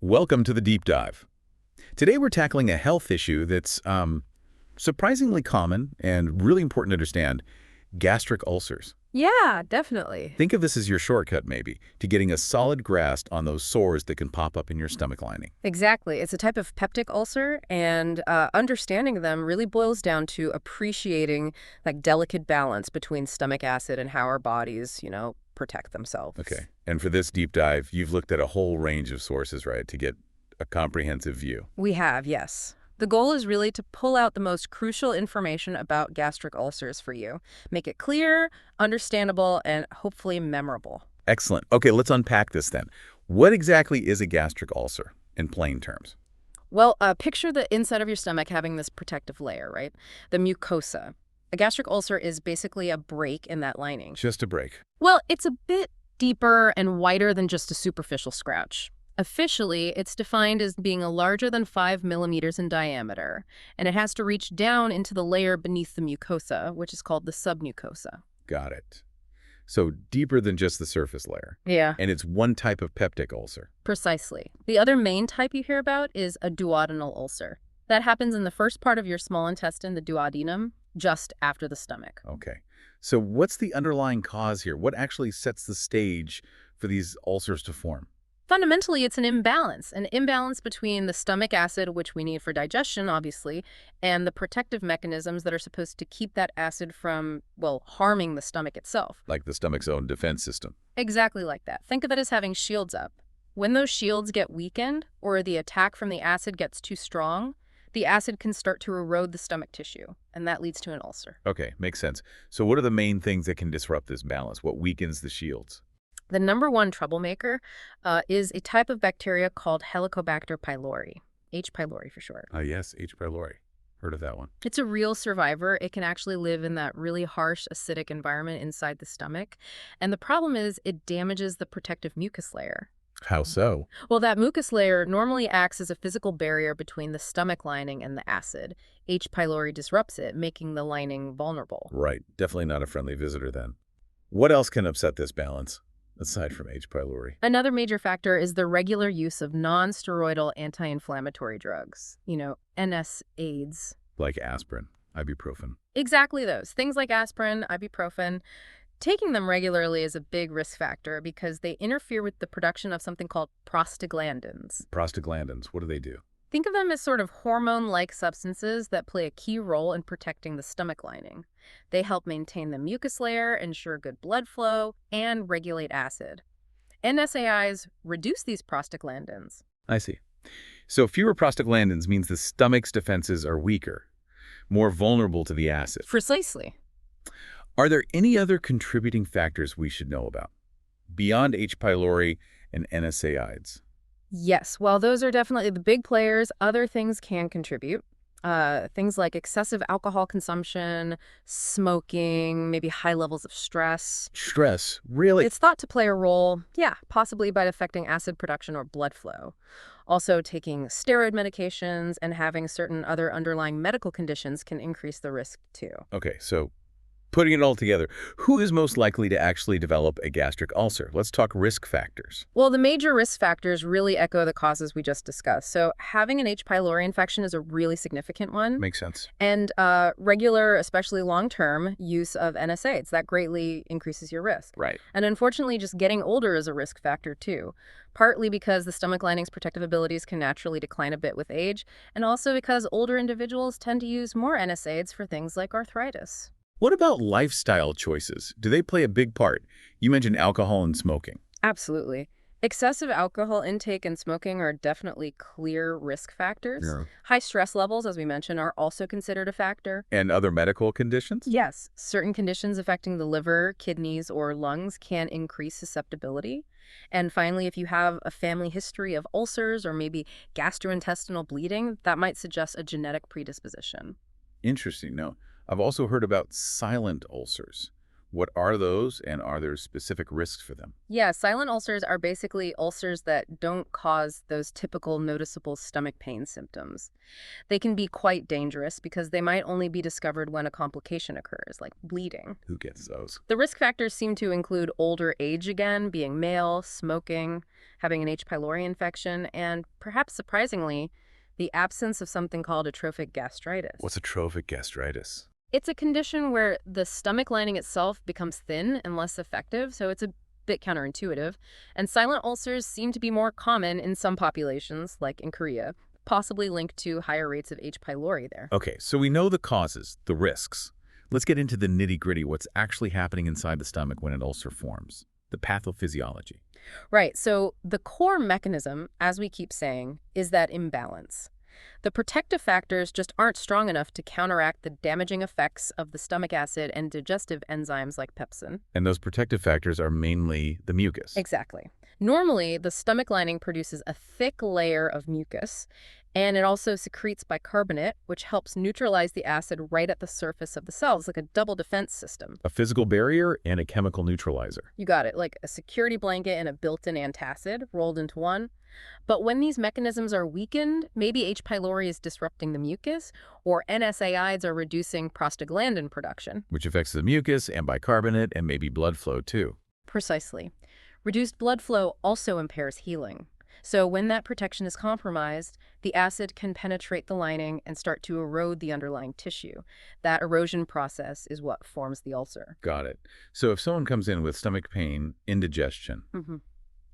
Welcome to the Deep Dive. Today we're tackling a health issue that's surprisingly common and really important to understand, gastric ulcers. Yeah, definitely. Think of this as your shortcut, maybe, to getting a solid grasp on those sores that can pop up in your stomach lining. Exactly. It's a type of peptic ulcer, and understanding them really boils down to appreciating like delicate balance between stomach acid and how our bodies, protect themselves. Okay, and for this deep dive, you've looked at a whole range of sources, right, to get a comprehensive view. We have, yes. The goal is really to pull out the most crucial information about gastric ulcers for you. Make it clear, understandable, and hopefully memorable. Excellent. Okay, let's unpack this then. What exactly is a gastric ulcer, in plain terms? Well, picture the inside of your stomach having this protective layer, right? The mucosa. A gastric ulcer is basically a break in that lining. Just a break. Well, it's a bit deeper and wider than just a superficial scratch. Officially, it's defined as being a larger than 5 millimeters in diameter, and it has to reach down into the layer beneath the mucosa, which is called the sub-mucosa. Got it. So deeper than just the surface layer. Yeah. And it's one type of peptic ulcer. Precisely. The other main type you hear about is a duodenal ulcer. That happens in the first part of your small intestine, the duodenum, just after the stomach. Okay. So what's the underlying cause here? What actually sets the stage for these ulcers to form? Fundamentally, it's an imbalance between the stomach acid, which we need for digestion, obviously, and the protective mechanisms that are supposed to keep that acid from, well, harming the stomach itself. Like the stomach's own defense system. Exactly like that. Think of it as having shields up. When those shields get weakened, or the attack from the acid gets too strong, the acid can start to erode the stomach tissue, and that leads to an ulcer. Okay, makes sense. So what are the main things that can disrupt this balance? What weakens the shields? The number one troublemaker is a type of bacteria called Helicobacter pylori, H. pylori for short. Yes, H. pylori. Heard of that one. It's a real survivor. It can actually live in that really harsh acidic environment inside the stomach. And the problem is it damages the protective mucus layer. How so? Well, that mucus layer normally acts as a physical barrier between the stomach lining and the acid. H. pylori disrupts it, making the lining vulnerable. Right. Definitely not a friendly visitor then. What else can upset this balance, aside from H. pylori? Another major factor is the regular use of non-steroidal anti-inflammatory drugs, NSAIDs. Like aspirin, ibuprofen. Exactly those. Things like aspirin, ibuprofen. Taking them regularly is a big risk factor because they interfere with the production of something called prostaglandins. Prostaglandins, what do they do? Think of them as sort of hormone-like substances that play a key role in protecting the stomach lining. They help maintain the mucus layer, ensure good blood flow, and regulate acid. NSAIDs reduce these prostaglandins. I see. So fewer prostaglandins means the stomach's defenses are weaker, more vulnerable to the acid. Precisely. Are there any other contributing factors we should know about, beyond H. pylori and NSAIDs? Yes, while those are definitely the big players, other things can contribute. Things like excessive alcohol consumption, smoking, maybe high levels of stress. Stress? Really? It's thought to play a role, yeah, possibly by affecting acid production or blood flow. Also, taking steroid medications and having certain other underlying medical conditions can increase the risk too. Okay, so putting it all together, who is most likely to actually develop a gastric ulcer? Let's talk risk factors. Well, the major risk factors really echo the causes we just discussed. So having an H. pylori infection is a really significant one. Makes sense. And regular, especially long-term, use of NSAIDs, that greatly increases your risk. Right. And unfortunately, just getting older is a risk factor too, partly because the stomach lining's protective abilities can naturally decline a bit with age, and also because older individuals tend to use more NSAIDs for things like arthritis. What about lifestyle choices? Do they play a big part? You mentioned alcohol and smoking. Absolutely. Excessive alcohol intake and smoking are definitely clear risk factors. Yeah. High stress levels, as we mentioned, are also considered a factor. And other medical conditions? Yes, certain conditions affecting the liver, kidneys, or lungs can increase susceptibility. And finally, if you have a family history of ulcers or maybe gastrointestinal bleeding, that might suggest a genetic predisposition. Interesting. No, I've also heard about silent ulcers. What are those, and are there specific risks for them? Yeah, silent ulcers are basically ulcers that don't cause those typical noticeable stomach pain symptoms. They can be quite dangerous because they might only be discovered when a complication occurs, like bleeding. Who gets those? The risk factors seem to include older age again, being male, smoking, having an H. pylori infection, and perhaps surprisingly, the absence of something called atrophic gastritis. What's atrophic gastritis? It's a condition where the stomach lining itself becomes thin and less effective, so it's a bit counterintuitive. And silent ulcers seem to be more common in some populations, like in Korea, possibly linked to higher rates of H. pylori there. Okay, so we know the causes, the risks. Let's get into the nitty-gritty, what's actually happening inside the stomach when an ulcer forms. The pathophysiology. Right, so the core mechanism, as we keep saying, is that imbalance. The protective factors just aren't strong enough to counteract the damaging effects of the stomach acid and digestive enzymes like pepsin. And those protective factors are mainly the mucus. Exactly. Normally, the stomach lining produces a thick layer of mucus, and it also secretes bicarbonate, which helps neutralize the acid right at the surface of the cells, like a double defense system. A physical barrier and a chemical neutralizer. You got it, like a security blanket and a built-in antacid rolled into one. But when these mechanisms are weakened, maybe H. pylori is disrupting the mucus, or NSAIDs are reducing prostaglandin production. Which affects the mucus and bicarbonate and maybe blood flow too. Precisely. Reduced blood flow also impairs healing. So when that protection is compromised, the acid can penetrate the lining and start to erode the underlying tissue. That erosion process is what forms the ulcer. Got it. So if someone comes in with stomach pain, indigestion,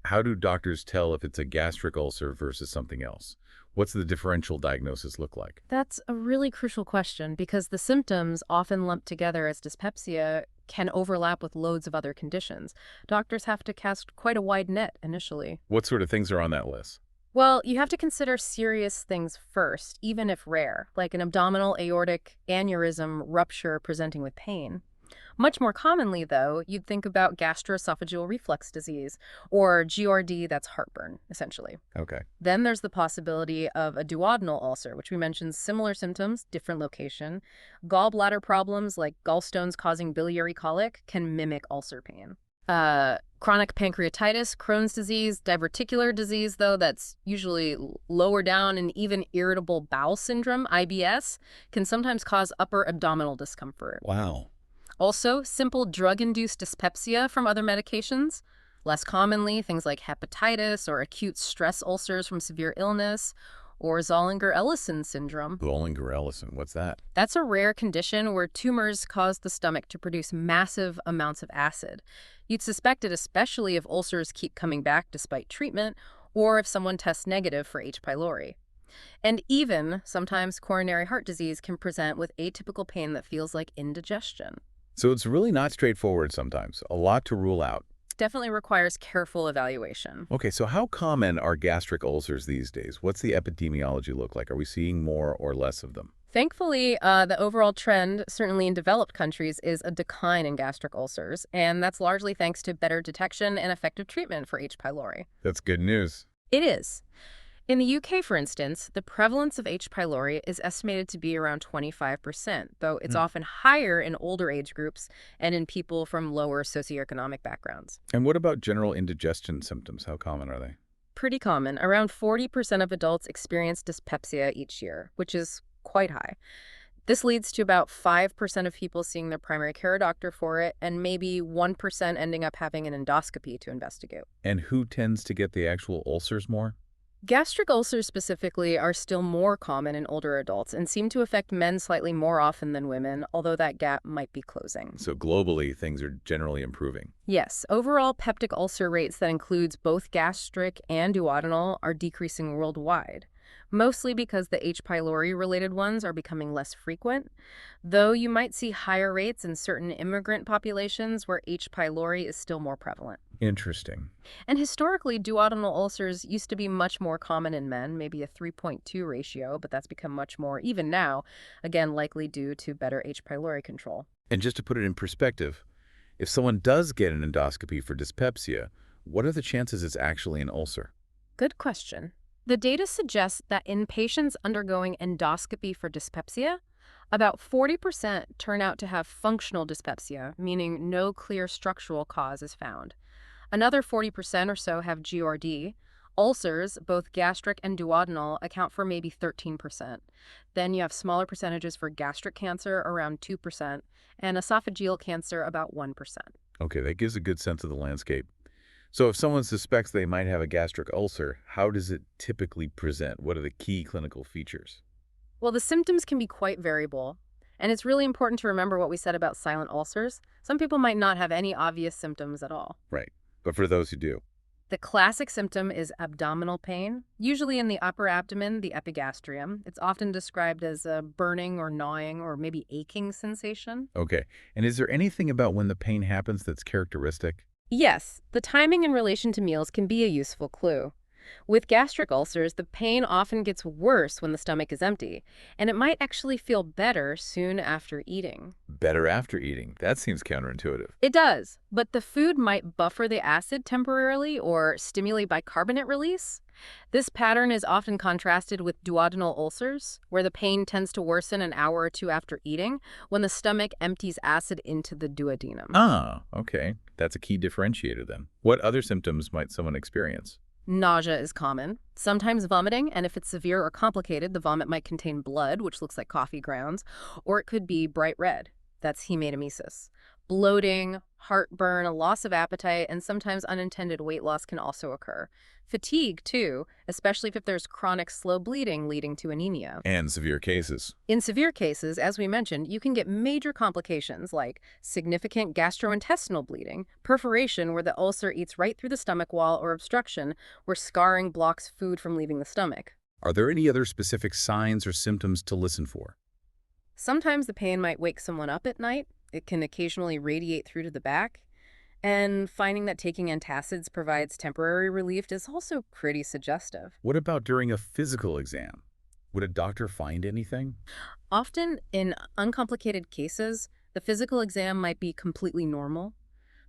how do doctors tell if it's a gastric ulcer versus something else? What's the differential diagnosis look like? That's a really crucial question because the symptoms, often lumped together as dyspepsia, can overlap with loads of other conditions. Doctors have to cast quite a wide net initially. What sort of things are on that list? Well, you have to consider serious things first, even if rare, like an abdominal aortic aneurysm rupture presenting with pain. Much more commonly, though, you'd think about gastroesophageal reflux disease, or GRD, that's heartburn, essentially. Okay. Then there's the possibility of a duodenal ulcer, which we mentioned similar symptoms, different location. Gallbladder problems like gallstones causing biliary colic can mimic ulcer pain. Chronic pancreatitis, Crohn's disease, diverticular disease, though, that's usually lower down, and even irritable bowel syndrome, IBS, can sometimes cause upper abdominal discomfort. Wow. Also, simple drug-induced dyspepsia from other medications. Less commonly, things like hepatitis or acute stress ulcers from severe illness, or Zollinger-Ellison syndrome. Zollinger-Ellison, what's that? That's a rare condition where tumors cause the stomach to produce massive amounts of acid. You'd suspect it especially if ulcers keep coming back despite treatment, or if someone tests negative for H. pylori. And even, sometimes coronary heart disease can present with atypical pain that feels like indigestion. So it's really not straightforward sometimes. A lot to rule out. Definitely requires careful evaluation. Okay, so how common are gastric ulcers these days? What's the epidemiology look like? Are we seeing more or less of them? Thankfully, the overall trend, certainly in developed countries, is a decline in gastric ulcers, and that's largely thanks to better detection and effective treatment for H. pylori. That's good news. It is. In the UK, for instance, the prevalence of H. pylori is estimated to be around 25%, though it's often higher in older age groups and in people from lower socioeconomic backgrounds. And what about general indigestion symptoms? How common are they? Pretty common. Around 40% of adults experience dyspepsia each year, which is quite high. This leads to about 5% of people seeing their primary care doctor for it, and maybe 1% ending up having an endoscopy to investigate. And who tends to get the actual ulcers more? Gastric ulcers specifically are still more common in older adults and seem to affect men slightly more often than women, although that gap might be closing. So globally, things are generally improving. Yes, overall peptic ulcer rates that includes both gastric and duodenal are decreasing worldwide, mostly because the H. pylori-related ones are becoming less frequent, though you might see higher rates in certain immigrant populations where H. pylori is still more prevalent. Interesting. And historically, duodenal ulcers used to be much more common in men, maybe a 3.2 ratio, but that's become much more even now, again, likely due to better H. pylori control. And just to put it in perspective, if someone does get an endoscopy for dyspepsia, what are the chances it's actually an ulcer? Good question. The data suggests that in patients undergoing endoscopy for dyspepsia, About 40% turn out to have functional dyspepsia, meaning no clear structural cause is found. Another 40% or so have GRD. Ulcers, both gastric and duodenal, account for maybe 13%. Then you have smaller percentages for gastric cancer, around 2%, and esophageal cancer, about 1%. Okay, that gives a good sense of the landscape. So if someone suspects they might have a gastric ulcer, how does it typically present? What are the key clinical features? Well, the symptoms can be quite variable, and it's really important to remember what we said about silent ulcers. Some people might not have any obvious symptoms at all. Right. But for those who do. The classic symptom is abdominal pain, usually in the upper abdomen, the epigastrium. It's often described as a burning or gnawing or maybe aching sensation. Okay. And is there anything about when the pain happens that's characteristic? Yes, the timing in relation to meals can be a useful clue. With gastric ulcers, the pain often gets worse when the stomach is empty, and it might actually feel better soon after eating. Better after eating. That seems counterintuitive. It does, but the food might buffer the acid temporarily or stimulate bicarbonate release. This pattern is often contrasted with duodenal ulcers, where the pain tends to worsen an hour or two after eating when the stomach empties acid into the duodenum. Ah, okay. That's a key differentiator then. What other symptoms might someone experience? Nausea is common, sometimes vomiting, and if it's severe or complicated, the vomit might contain blood, which looks like coffee grounds, or it could be bright red. That's hematemesis. Bloating, heartburn, a loss of appetite, and sometimes unintended weight loss can also occur. Fatigue, too, especially if there's chronic slow bleeding leading to anemia. And severe cases. In severe cases, as we mentioned, you can get major complications like significant gastrointestinal bleeding, perforation where the ulcer eats right through the stomach wall, or obstruction where scarring blocks food from leaving the stomach. Are there any other specific signs or symptoms to listen for? Sometimes the pain might wake someone up at night. It can occasionally radiate through to the back. And finding that taking antacids provides temporary relief is also pretty suggestive. What about during a physical exam? Would a doctor find anything? Often, in uncomplicated cases, the physical exam might be completely normal,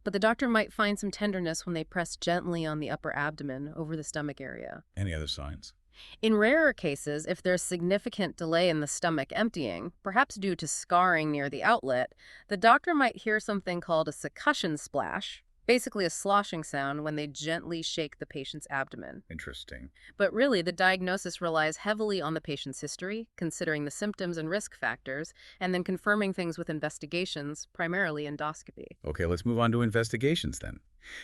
but the doctor might find some tenderness when they press gently on the upper abdomen over the stomach area. Any other signs? In rarer cases, if there's significant delay in the stomach emptying, perhaps due to scarring near the outlet, the doctor might hear something called a succussion splash, basically a sloshing sound when they gently shake the patient's abdomen. Interesting. But really, the diagnosis relies heavily on the patient's history, considering the symptoms and risk factors, and then confirming things with investigations, primarily endoscopy. Okay, let's move on to investigations then.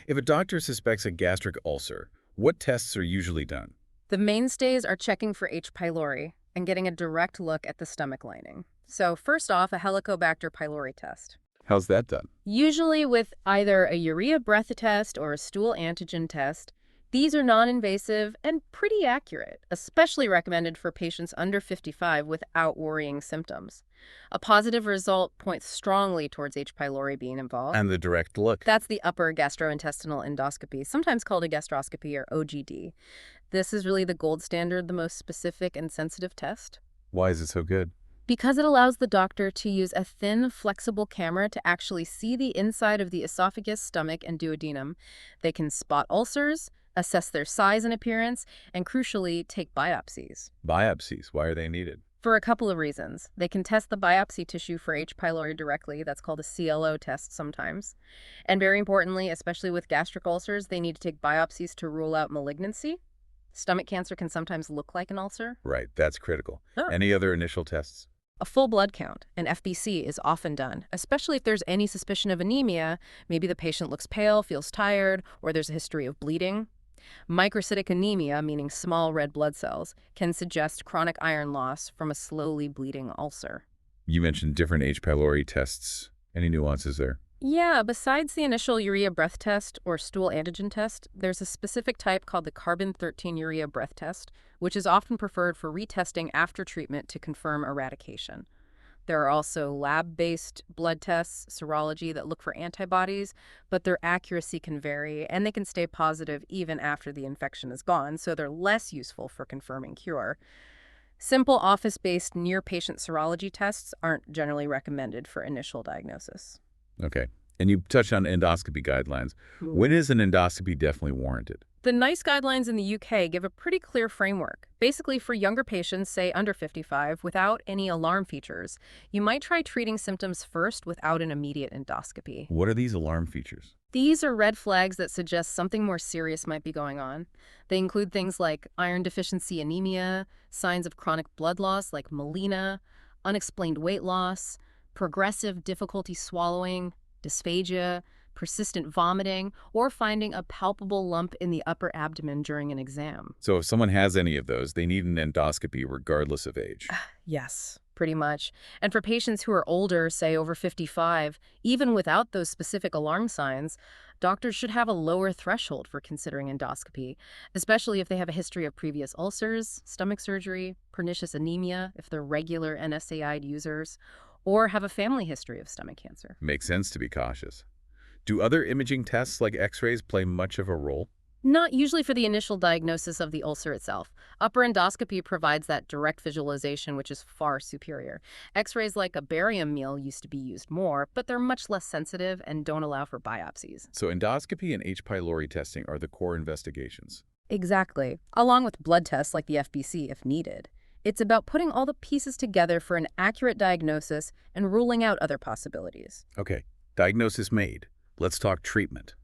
If a doctor suspects a gastric ulcer, what tests are usually done? The mainstays are checking for H. pylori and getting a direct look at the stomach lining. So first off, a Helicobacter pylori test. How's that done? Usually with either a urea breath test or a stool antigen test. These are non-invasive and pretty accurate, especially recommended for patients under 55 without worrying symptoms. A positive result points strongly towards H. pylori being involved. And the direct look. That's the upper gastrointestinal endoscopy, sometimes called a gastroscopy or OGD. This is really the gold standard, the most specific and sensitive test. Why is it so good? Because it allows the doctor to use a thin, flexible camera to actually see the inside of the esophagus, stomach, and duodenum. They can spot ulcers, assess their size and appearance, and crucially, take biopsies. Biopsies, why are they needed? For a couple of reasons. They can test the biopsy tissue for H. pylori directly. That's called a CLO test sometimes. And very importantly, especially with gastric ulcers, they need to take biopsies to rule out malignancy. Stomach cancer can sometimes look like an ulcer. Right, that's critical. Oh. Any other initial tests? A full blood count, an FBC, is often done, especially if there's any suspicion of anemia. Maybe the patient looks pale, feels tired, or there's a history of bleeding. Microcytic anemia, meaning small red blood cells, can suggest chronic iron loss from a slowly bleeding ulcer. You mentioned different H. pylori tests. Any nuances there? Yeah, besides the initial urea breath test or stool antigen test, there's a specific type called the carbon-13 urea breath test, which is often preferred for retesting after treatment to confirm eradication. There are also lab-based blood tests, serology, that look for antibodies, but their accuracy can vary, and they can stay positive even after the infection is gone, so they're less useful for confirming cure. Simple office-based near-patient serology tests aren't generally recommended for initial diagnosis. Okay. And you touched on endoscopy guidelines. When is an endoscopy definitely warranted? The NICE guidelines in the UK give a pretty clear framework. Basically, for younger patients, say under 55, without any alarm features, you might try treating symptoms first without an immediate endoscopy. What are these alarm features? These are red flags that suggest something more serious might be going on. They include things like iron deficiency anemia, signs of chronic blood loss like melena, unexplained weight loss, progressive difficulty swallowing, dysphagia, persistent vomiting, or finding a palpable lump in the upper abdomen during an exam. So if someone has any of those, they need an endoscopy regardless of age. Yes, pretty much. And for patients who are older, say over 55, even without those specific alarm signs, doctors should have a lower threshold for considering endoscopy, especially if they have a history of previous ulcers, stomach surgery, pernicious anemia, if they're regular NSAID users, or have a family history of stomach cancer. Makes sense to be cautious. Do other imaging tests like x-rays play much of a role? Not usually for the initial diagnosis of the ulcer itself. Upper endoscopy provides that direct visualization, which is far superior. X-rays like a barium meal used to be used more, but they're much less sensitive and don't allow for biopsies. So endoscopy and H. pylori testing are the core investigations. Exactly, along with blood tests like the FBC if needed. It's about putting all the pieces together for an accurate diagnosis and ruling out other possibilities. Okay, diagnosis made. Let's talk treatment.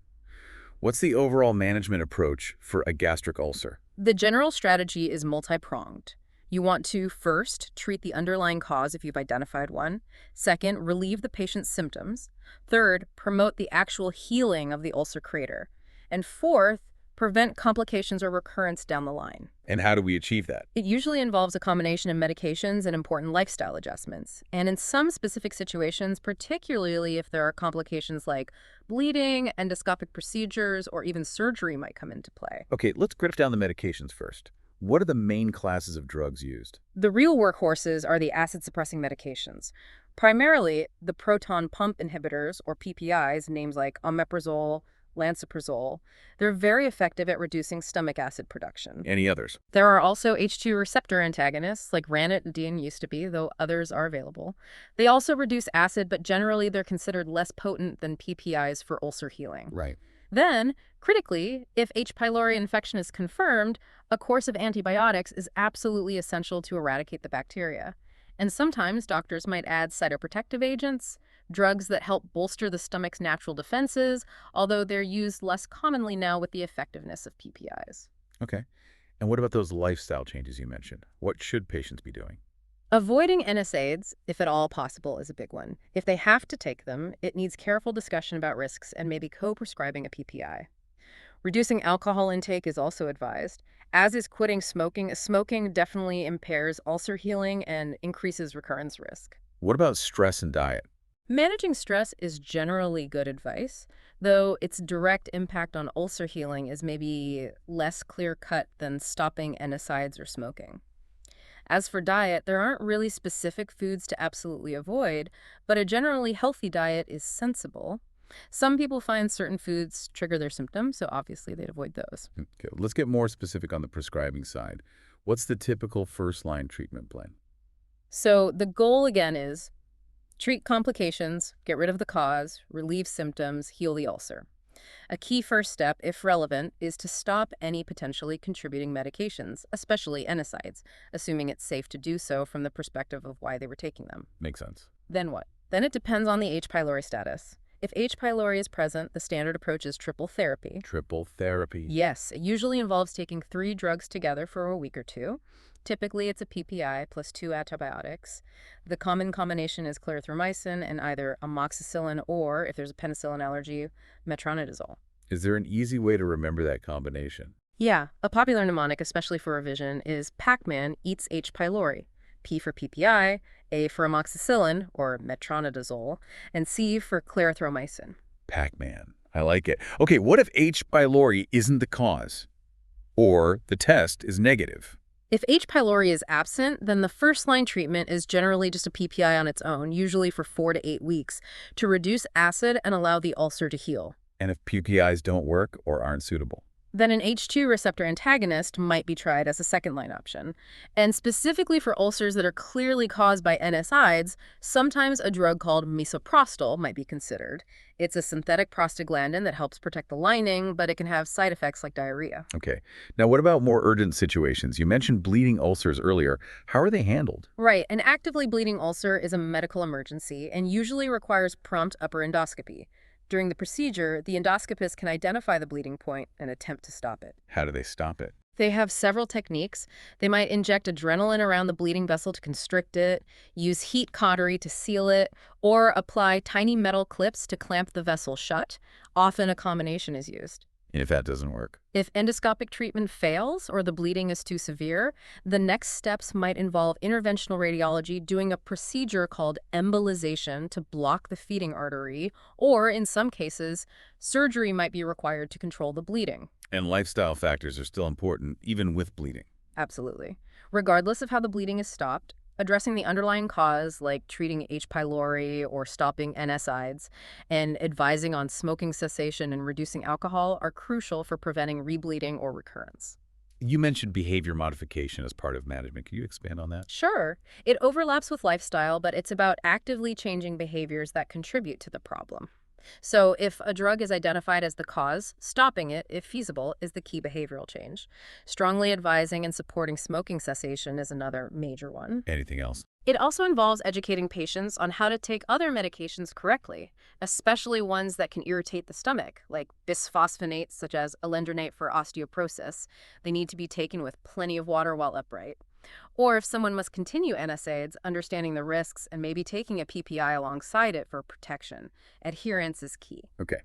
What's the overall management approach for a gastric ulcer? The general strategy is multi-pronged. You want to, first, treat the underlying cause if you've identified one. Second, relieve the patient's symptoms. Third, promote the actual healing of the ulcer crater. And fourth, prevent complications or recurrence down the line. And how do we achieve that? It usually involves a combination of medications and important lifestyle adjustments. And in some specific situations, particularly if there are complications like bleeding, endoscopic procedures, or even surgery might come into play. Okay, let's break down the medications first. What are the main classes of drugs used? The real workhorses are the acid-suppressing medications. Primarily, the proton pump inhibitors, or PPIs, names like omeprazole, lansoprazole. They're very effective at reducing stomach acid production. Any others? There are also H2 receptor antagonists, like ranitidine used to be, though others are available. They also reduce acid, but generally they're considered less potent than PPIs for ulcer healing. Right. Then, critically, if H. pylori infection is confirmed, a course of antibiotics is absolutely essential to eradicate the bacteria. And sometimes doctors might add cytoprotective agents, drugs that help bolster the stomach's natural defenses, although they're used less commonly now with the effectiveness of PPIs. Okay. And what about those lifestyle changes you mentioned? What should patients be doing? Avoiding NSAIDs, if at all possible, is a big one. If they have to take them, it needs careful discussion about risks and maybe co-prescribing a PPI. Reducing alcohol intake is also advised, as is quitting smoking. Smoking definitely impairs ulcer healing and increases recurrence risk. What about stress and diet? Managing stress is generally good advice, though its direct impact on ulcer healing is maybe less clear-cut than stopping NSAIDs or smoking. As for diet, there aren't really specific foods to absolutely avoid, but a generally healthy diet is sensible. Some people find certain foods trigger their symptoms, so obviously they'd avoid those. Okay, let's get more specific on the prescribing side. What's the typical first-line treatment plan? So the goal again is treat complications, get rid of the cause, relieve symptoms, heal the ulcer. A key first step, if relevant, is to stop any potentially contributing medications, especially NSAIDs, assuming it's safe to do so from the perspective of why they were taking them. Makes sense. Then what? Then it depends on the H. pylori status. If H. pylori is present, the standard approach is triple therapy. Triple therapy. Yes, it usually involves taking 3 drugs together for a week or 2. Typically, it's a PPI plus 2 antibiotics. The common combination is clarithromycin and either amoxicillin or, if there's a penicillin allergy, metronidazole. Is there an easy way to remember that combination? Yeah, a popular mnemonic, especially for revision, is Pac-Man eats H. pylori. P for PPI, A for amoxicillin, or metronidazole, and C for clarithromycin. Pac-Man. I like it. Okay, what if H. pylori isn't the cause? Or the test is negative? If H. pylori is absent, then the first-line treatment is generally just a PPI on its own, usually for 4 to 8 weeks, to reduce acid and allow the ulcer to heal. And if PPIs don't work or aren't suitable? Then an H2 receptor antagonist might be tried as a second-line option. And specifically for ulcers that are clearly caused by NSAIDs, sometimes a drug called misoprostol might be considered. It's a synthetic prostaglandin that helps protect the lining, but it can have side effects like diarrhea. Okay. Now, what about more urgent situations? You mentioned bleeding ulcers earlier. How are they handled? Right, an actively bleeding ulcer is a medical emergency and usually requires prompt upper endoscopy. During the procedure, the endoscopist can identify the bleeding point and attempt to stop it. How do they stop it? They have several techniques. They might inject adrenaline around the bleeding vessel to constrict it, use heat cautery to seal it, or apply tiny metal clips to clamp the vessel shut. Often a combination is used. And if that doesn't work? If endoscopic treatment fails or the bleeding is too severe, the next steps might involve interventional radiology doing a procedure called embolization to block the feeding artery, or in some cases, surgery might be required to control the bleeding. And lifestyle factors are still important, even with bleeding. Absolutely. Regardless of how the bleeding is stopped, addressing the underlying cause, like treating H. pylori or stopping NSAIDs, and advising on smoking cessation and reducing alcohol are crucial for preventing rebleeding or recurrence. You mentioned behavior modification as part of management. Can you expand on that? Sure, it overlaps with lifestyle, but it's about actively changing behaviors that contribute to the problem. So if a drug is identified as the cause, stopping it, if feasible, is the key behavioral change. Strongly advising and supporting smoking cessation is another major one. Anything else? It also involves educating patients on how to take other medications correctly, especially ones that can irritate the stomach, like bisphosphonates such as alendronate for osteoporosis. They need to be taken with plenty of water while upright. Or if someone must continue NSAIDs, understanding the risks and maybe taking a PPI alongside it for protection. Adherence is key. Okay.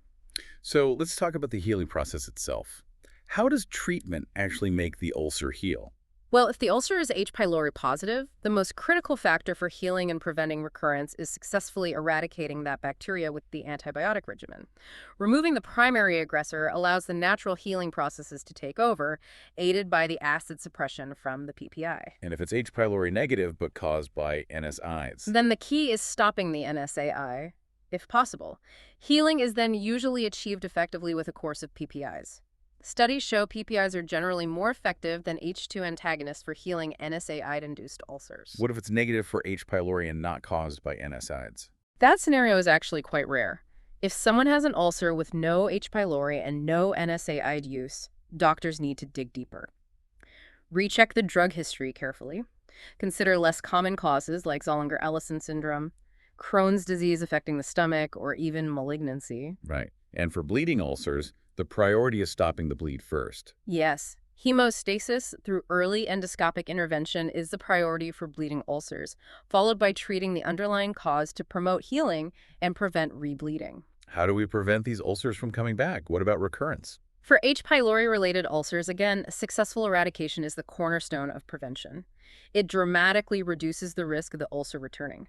So let's talk about the healing process itself. How does treatment actually make the ulcer heal? Well, if the ulcer is H. pylori positive, the most critical factor for healing and preventing recurrence is successfully eradicating that bacteria with the antibiotic regimen. Removing the primary aggressor allows the natural healing processes to take over, aided by the acid suppression from the PPI. And if it's H. pylori negative but caused by NSAIDs? Then the key is stopping the NSAI, if possible. Healing is then usually achieved effectively with a course of PPIs. Studies show PPIs are generally more effective than H2 antagonists for healing NSAID-induced ulcers. What if it's negative for H. pylori and not caused by NSAIDs? That scenario is actually quite rare. If someone has an ulcer with no H. pylori and no NSAID use, doctors need to dig deeper. Recheck the drug history carefully. Consider less common causes like Zollinger-Ellison syndrome, Crohn's disease affecting the stomach, or even malignancy. Right. And for bleeding ulcers, the priority is stopping the bleed first. Yes, hemostasis through early endoscopic intervention is the priority for bleeding ulcers, followed by treating the underlying cause to promote healing and prevent rebleeding. How do we prevent these ulcers from coming back? What about recurrence? For H. pylori-related ulcers, again, successful eradication is the cornerstone of prevention. It dramatically reduces the risk of the ulcer returning.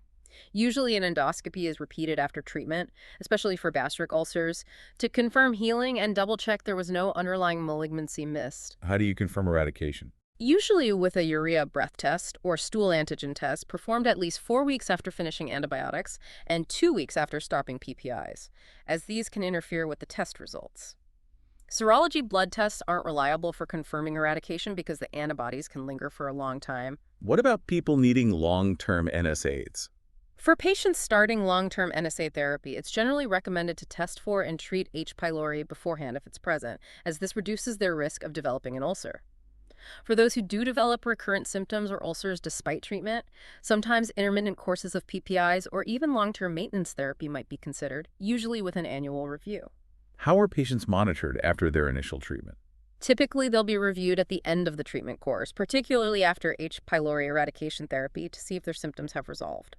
Usually an endoscopy is repeated after treatment, especially for gastric ulcers, to confirm healing and double-check there was no underlying malignancy missed. How do you confirm eradication? Usually with a urea breath test or stool antigen test performed at least 4 weeks after finishing antibiotics and 2 weeks after stopping PPIs, as these can interfere with the test results. Serology blood tests aren't reliable for confirming eradication because the antibodies can linger for a long time. What about people needing long-term NSAIDs? For patients starting long-term NSAID therapy, it's generally recommended to test for and treat H. pylori beforehand if it's present, as this reduces their risk of developing an ulcer. For those who do develop recurrent symptoms or ulcers despite treatment, sometimes intermittent courses of PPIs or even long-term maintenance therapy might be considered, usually with an annual review. How are patients monitored after their initial treatment? Typically, they'll be reviewed at the end of the treatment course, particularly after H. pylori eradication therapy, to see if their symptoms have resolved.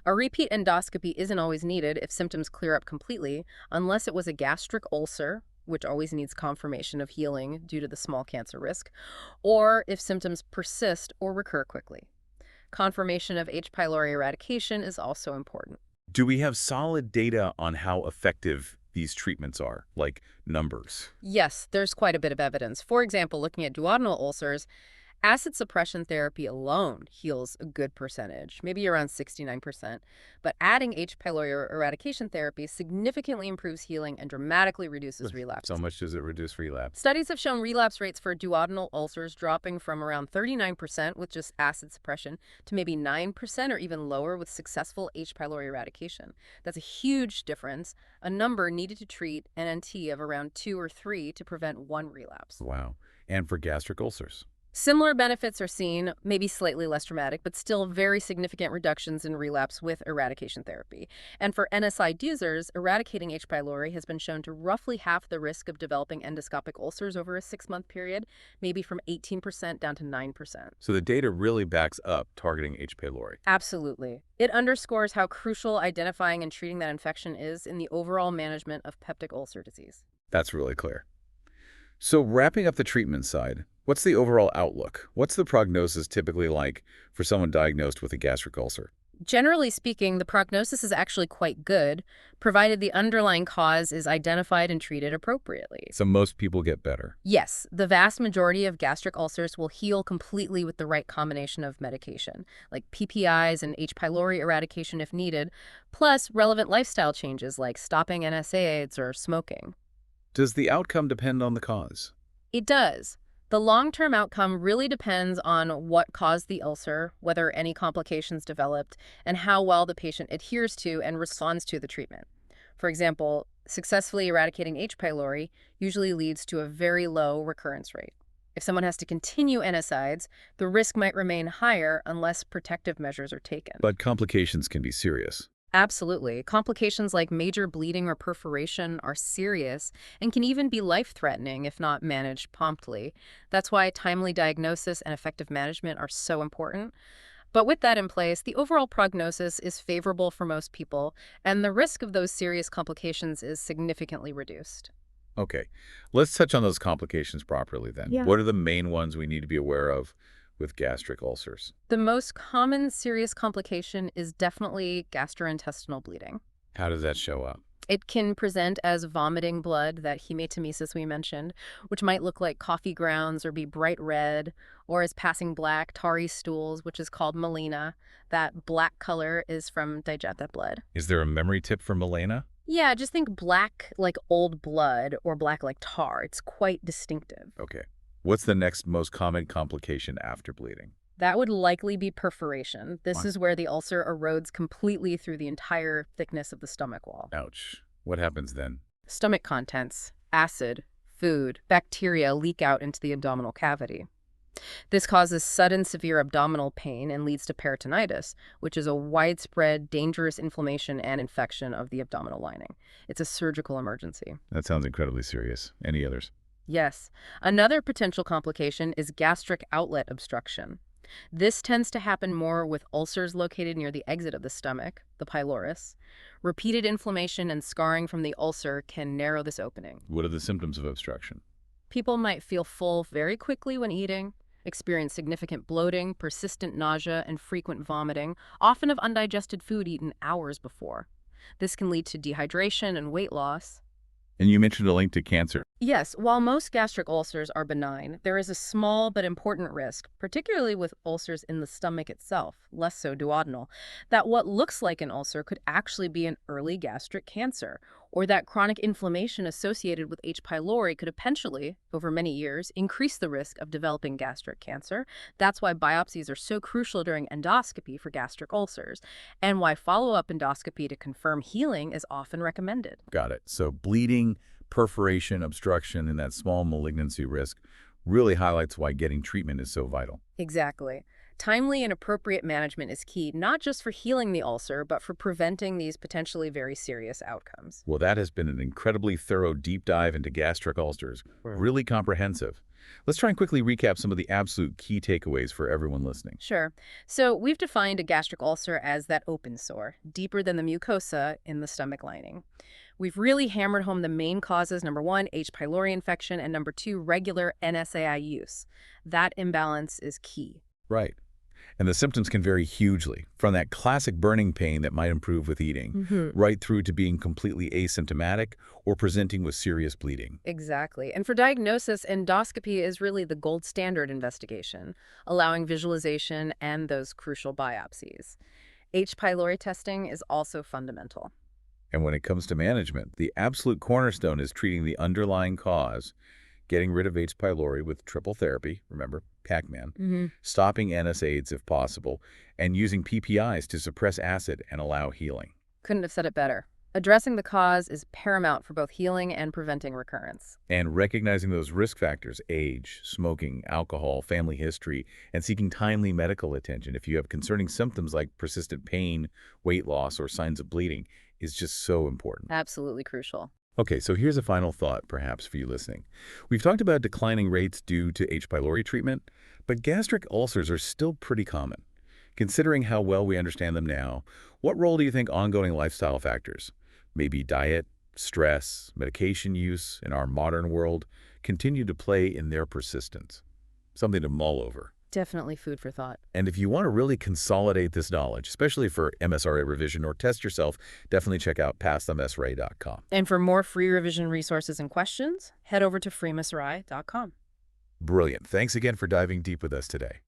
A repeat endoscopy isn't always needed if symptoms clear up completely, unless it was a gastric ulcer, which always needs confirmation of healing due to the small cancer risk, or if symptoms persist or recur quickly. Confirmation of H. pylori eradication is also important. Do we have solid data on how effective these treatments are, like numbers? Yes, there's quite a bit of evidence. For example, looking at duodenal ulcers, Acid suppression therapy alone heals a good percentage, maybe around 69%, but adding H. pylori eradication therapy significantly improves healing and dramatically reduces relapse. So much does it reduce relapse? Studies have shown relapse rates for duodenal ulcers dropping from around 39% with just acid suppression to maybe 9% or even lower with successful H. pylori eradication. That's a huge difference, a number needed to treat NNT of around 2 or 3 to prevent one relapse. Wow. And for gastric ulcers? Similar benefits are seen, maybe slightly less dramatic, but still very significant reductions in relapse with eradication therapy. And for NSAID users, eradicating H. pylori has been shown to roughly halve the risk of developing endoscopic ulcers over a 6-month period, maybe from 18% down to 9%. So the data really backs up targeting H. pylori. Absolutely. It underscores how crucial identifying and treating that infection is in the overall management of peptic ulcer disease. That's really clear. So wrapping up the treatment side, what's the overall outlook? What's the prognosis typically like for someone diagnosed with a gastric ulcer? Generally speaking, the prognosis is actually quite good, provided the underlying cause is identified and treated appropriately. So most people get better. Yes, the vast majority of gastric ulcers will heal completely with the right combination of medication, like PPIs and H. pylori eradication if needed, plus relevant lifestyle changes like stopping NSAIDs or smoking. Does the outcome depend on the cause? It does. The long-term outcome really depends on what caused the ulcer, whether any complications developed, and how well the patient adheres to and responds to the treatment. For example, successfully eradicating H. pylori usually leads to a very low recurrence rate. If someone has to continue NSAIDs, the risk might remain higher unless protective measures are taken. But complications can be serious. Absolutely. Complications like major bleeding or perforation are serious and can even be life-threatening if not managed promptly. That's why timely diagnosis and effective management are so important. But with that in place, the overall prognosis is favorable for most people, and the risk of those serious complications is significantly reduced. Okay, let's touch on those complications properly then. Yeah. What are the main ones we need to be aware of with gastric ulcers? The most common serious complication is definitely gastrointestinal bleeding. How does that show up? It can present as vomiting blood, that hematemesis we mentioned, which might look like coffee grounds or be bright red, or as passing black, tarry stools, which is called melena. That black color is from digested blood. Is there a memory tip for melena? Yeah, just think black like old blood or black like tar. It's quite distinctive. Okay. What's the next most common complication after bleeding? That would likely be perforation. This What? is where the ulcer erodes completely through the entire thickness of the stomach wall. Ouch. What happens then? Stomach contents, acid, food, bacteria leak out into the abdominal cavity. This causes sudden severe abdominal pain and leads to peritonitis, which is a widespread, dangerous inflammation and infection of the abdominal lining. It's a surgical emergency. That sounds incredibly serious. Any others? Yes. Another potential complication is gastric outlet obstruction. This tends to happen more with ulcers located near the exit of the stomach, the pylorus. Repeated inflammation and scarring from the ulcer can narrow this opening. What are the symptoms of obstruction? People might feel full very quickly when eating, experience significant bloating, persistent nausea, and frequent vomiting, often of undigested food eaten hours before. This can lead to dehydration and weight loss. And you mentioned a link to cancer. Yes, while most gastric ulcers are benign, there is a small but important risk, particularly with ulcers in the stomach itself, less so duodenal, that what looks like an ulcer could actually be an early gastric cancer, or that chronic inflammation associated with H. pylori could eventually, over many years, increase the risk of developing gastric cancer. That's why biopsies are so crucial during endoscopy for gastric ulcers, and why follow-up endoscopy to confirm healing is often recommended. Got it. So bleeding, perforation, obstruction, and that small malignancy risk really highlights why getting treatment is so vital. Exactly. Timely and appropriate management is key, not just for healing the ulcer, but for preventing these potentially very serious outcomes. Well, that has been an incredibly thorough deep dive into gastric ulcers. Really comprehensive. Let's try and quickly recap some of the absolute key takeaways for everyone listening. Sure. So we've defined a gastric ulcer as that open sore, deeper than the mucosa in the stomach lining. We've really hammered home the main causes: number 1, H. pylori infection, and number 2, regular NSAI use. That imbalance is key. Right. And the symptoms can vary hugely, from that classic burning pain that might improve with eating, right through to being completely asymptomatic or presenting with serious bleeding. Exactly. And for diagnosis, endoscopy is really the gold standard investigation, allowing visualization and those crucial biopsies. H. pylori testing is also fundamental. And when it comes to management, the absolute cornerstone is treating the underlying cause, getting rid of H. pylori with triple therapy, remember, Pac-Man, stopping NSAIDs if possible, and using PPIs to suppress acid and allow healing. Couldn't have said it better. Addressing the cause is paramount for both healing and preventing recurrence. And recognizing those risk factors, age, smoking, alcohol, family history, and seeking timely medical attention if you have concerning symptoms like persistent pain, weight loss, or signs of bleeding is just so important. Absolutely crucial. Okay, so here's a final thought, perhaps, for you listening. We've talked about declining rates due to H. pylori treatment, but gastric ulcers are still pretty common. Considering how well we understand them now, what role do you think ongoing lifestyle factors, maybe diet, stress, medication use in our modern world, continue to play in their persistence? Something to mull over. Definitely food for thought. And if you want to really consolidate this knowledge, especially for MSRA revision or test yourself, definitely check out PassMSRA.com. And for more free revision resources and questions, head over to freemsri.com. Brilliant. Thanks again for diving deep with us today.